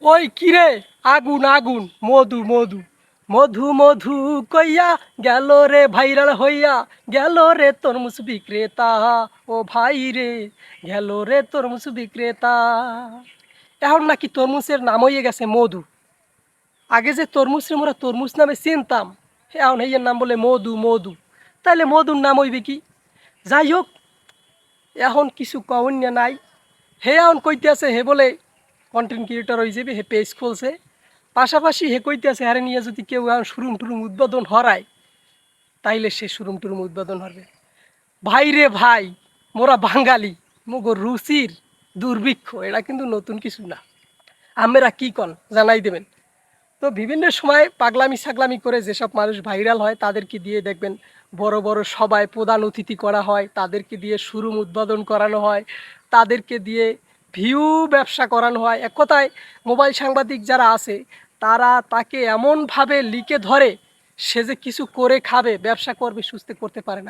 ওই কিরে, আগুন আগুন, মধু মধু, মধু মধু কইয়া গেল রে ভাইরাল হইয়া, গেল রে তরমুজ বিক্রেতা। ও ভাই রে, গেল রে তরমুজ বিক্রেতা। এখন নাকি তরমুজের নাম হয়ে গেছে মধু। আগে যে তরমুজ রে মোরা তরমুজ নামে চিনতাম, এখন এর নাম বলে মধু মধু। তাইলে মধুর নাম হইবে কি? যাই হোক, এখন কিছু কওন্য নাই। হে এখন কইতে আছে হে বলে কন্টেন্ট ক্রিয়েটর হয়ে যাবে, হে পেজ খুলছে। পাশাপাশি হে কইতে আছে হারে নিয়ে যদি কেউ এখন শুরুম টুরুম উদ্বোধন হরায়, তাইলে সে শুরুম টুরুম উদ্বোধন হবে। ভাই রে ভাই, মোরা বাঙালি, মোগো রুচির দুর্ভিক্ষ, এটা কিন্তু নতুন কিছু না। আমরা কি কন জানাই দেবেন। তো বিভিন্ন সময় পাগলামি ছাগলামি করে যেসব মানুষ ভাইরাল হয় তাদেরকে দিয়ে দেখবেন বড় বড় সভায় প্রধান অতিথি করা হয়, তাদেরকে দিয়ে শোরুম উদ্বোধন করানো হয়, তাদেরকে দিয়ে ভিউ ব্যবসা করানো হয়। এক কথায় মোবাইল সাংবাদিক যারা আছে তারা তাকে এমনভাবে লিকে ধরে, সে যে কিছু করে খাবে, ব্যবসা করবে, সুস্থ করতে পারে না।